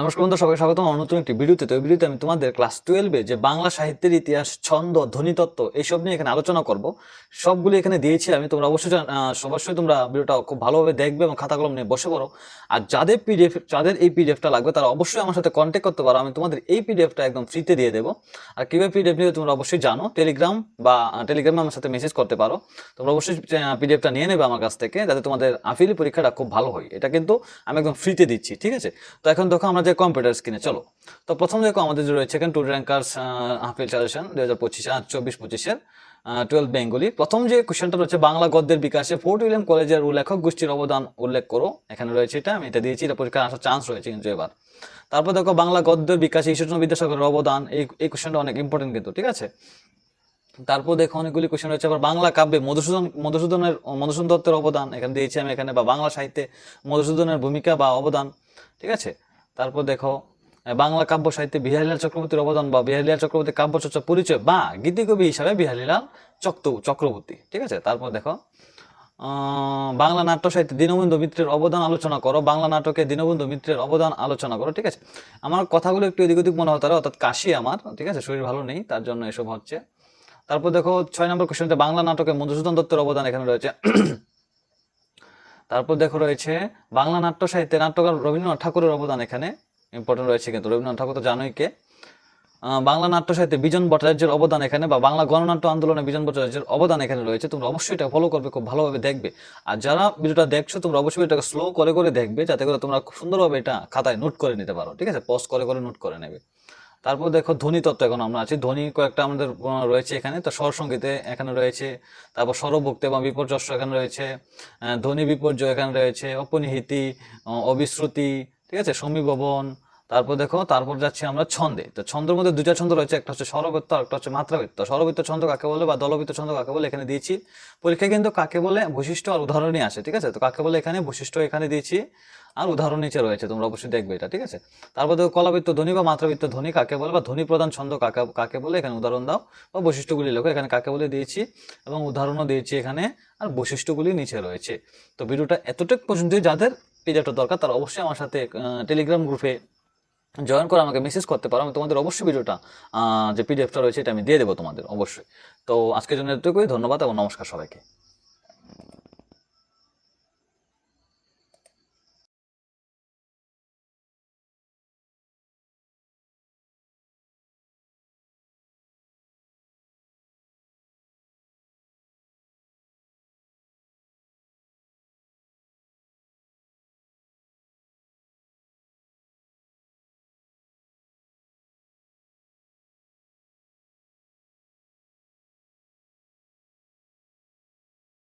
নমস্কার বন্ধু, সবাই স্বাগতম আমার নতুন একটি ভিডিওতে। তো এই ভিডিওতে আমি তোমাদের ক্লাস 12 যে বাংলা সাহিত্যের ইতিহাস, ছন্দ, ধ্বনিতত্ত্ব এইসব নিয়ে এখানে আলোচনা করব। সবগুলি এখানে দিয়েছি আমি। তোমরা অবশ্যই তোমরা ভিডিওটা খুব ভালোভাবে দেখবে এবং খাতা কলম নিয়ে বসে পড়ো। আর যাদের এই পিডিএফটা লাগবে তারা অবশ্যই আমার সাথে কন্ট্যাক্ট করতে পারো। আমি তোমাদের এই পিডিএফটা একদম ফ্রিতে দিয়ে দেবো। আর কীভাবে পিডিএফ নিয়ে তোমরা অবশ্যই জানো, টেলিগ্রামে আমার সাথে মেসেজ করতে পারো। তোমরা অবশ্যই পিডিএফটা নিয়ে নেবে আমার কাছ থেকে, যাতে তোমাদের আফিলি পরীক্ষাটা খুব ভালো হয়। এটা কিন্তু আমি একদম ফ্রিতে দিচ্ছি, ঠিক আছে? তো এখন দেখো আমরা যে কম্পিউটার স্ক্রিনে চলো। তো প্রথম দেখো আমাদের যে রয়েছে এখানে টুডে র্যাঙ্কার্স হাফিল সাজেশন 2025-24-25 12 বেঙ্গলি। প্রথম যে কোশ্চেনটা রয়েছে, বাংলা গদ্যের বিকাশে ফোর্ট উইলিয়াম কলেজের লেখক গোষ্ঠীর অবদান উল্লেখ করো। এখানে রয়েছে এটা, আমি এটা দিয়েছি। এটা পরীক্ষায় আসার চান্স রয়েছে কিন্তু এবার। তারপর দেখো বাংলা গদ্যের বিকাশে ঈশ্বরচন্দ্র বিদ্যাসাগরের অবদান। এই কোশ্চেনটা অনেক ইম্পর্টেন্ট কিন্তু, ঠিক আছে? তারপর দেখো অনেকগুলি কোশ্চেন রয়েছে। আবার বাংলা কাব্যে মধুসূদন দত্তের অবদান এখানে দিয়েছি আমি এখানে, বা বাংলা সাহিত্যে মধুসূদনের ভূমিকা বা অবদান, ঠিক আছে? তারপর দেখো বাংলা কাব্য সাহিত্যে বিহারীলাল চক্রবর্তীর অবদান বা বিহারীলাল চক্রবর্তীর কাব্যচর্চা পরিচয় বা গীতিকবি হিসাবে বিহারীলাল চক্রবর্তী, ঠিক আছে? তারপর দেখো বাংলা নাট্য সাহিত্যে দীনবন্ধু মিত্রের অবদান আলোচনা করো। বাংলা নাটকে দীনবন্ধু মিত্রের অবদান আলোচনা করো, ঠিক আছে? আমার কথাগুলো একটু এদিক ওদিক মনে হতে পারে, অর্থাৎ কাশি আমার, ঠিক আছে? শরীর ভালো নেই, তার জন্য এসব হচ্ছে। তারপর দেখো 6 নম্বর কোশ্চেনটা বাংলা নাটকে মধুসূদন দত্তের অবদান এখানে রয়েছে। তারপর দেখো রয়েছে বাংলা নাট্য সাহিত্যে নাট্যকার রবীন্দ্রনাথ ঠাকুরের অবদান এখানে ইম্পর্টেন্ট রয়েছে কিন্তু। রবীন্দ্রনাথ ঠাকুর তো জানোই কে। বাংলা নাট্য সাহিত্যে বিজন ভট্টাচার্যের অবদান এখানে, বা বাংলা গণনাট্য আন্দোলনে বিজন ভট্টাচার্যের অবদান এখানে রয়েছে। তোমরা অবশ্যই এটা ফলো করবে, খুব ভালোভাবে দেখবে। আর যারা ভিডিওটা দেখছো তোমরা অবশ্যই এটাকে স্লো করে করে দেখবে, যাতে করে তোমরা খুব সুন্দরভাবে এটা খাতায় নোট করে নিতে পারো, ঠিক আছে? পজ করে করে নোট করে নেবে। তারপর দেখো ধ্বনিতত্ত্ব, এখন আমরা আছি ধ্বনি কয়েকটা আমাদের রয়েছে এখানে। তো স্বর সঙ্গীতে এখানে রয়েছে, তারপর স্বরভুক্তি এবং বিপর্যস্ত এখানে রয়েছে, ধ্বনি বিপর্যয় এখানে রয়েছে, অপনিহিতি, অবিশ্রুতি, ঠিক আছে, সমীভবন। তারপর যাচ্ছি আমরা ছন্দে। তো ছন্দের মধ্যে দুইটা ছন্দ রয়েছে, একটা হচ্ছে স্বরবৃত্ত আর একটা হচ্ছে মাত্রাবৃত্ত। স্বরবৃত্ত ছন্দ কাকে বলে বা দলবৃত্ত ছন্দ কাকে বলে এখানে দিয়েছি। পরীক্ষায় কিন্তু কাকে বলে বৈশিষ্ট্য আর উদাহরণই আসে, ঠিক আছে? তো কাকে বলে এখানে বৈশিষ্ট্য এখানে দিয়েছি, আর উদাহরণ নিচে রয়েছে, তোমরা অবশ্যই দেখবে এটা, ঠিক আছে? তারপর দেখো কলাবৃত্ত ধ্বনি বা মাত্রাবৃত্ত ধ্বনি কাকে বলে, বা ধ্বনি প্রধান ছন্দ কাকে বলে, এখানে উদাহরণ দাও বা বৈশিষ্ট্যগুলি লেখো। এখানে কাকে বলে দিয়েছি এবং উদাহরণও দিয়েছি এখানে, আর বৈশিষ্ট্যগুলি নিচে রয়েছে। তো ভিডিওটা এতটুকু পর্যন্ত, যাদের পিডিএফটা দরকার তারা অবশ্যই আমার সাথে টেলিগ্রাম গ্রুপে জয়েন করে আমাকে মেসেজ করতে পারো। আমি তোমাদের অবশ্যই ভিডিওটা যে পিডিএফটা রয়েছে এটা আমি দিয়ে দেবো তোমাদের অবশ্যই। তো আজকের জন্য এতটুকুই, ধন্যবাদ এবং নমস্কার সবাইকে।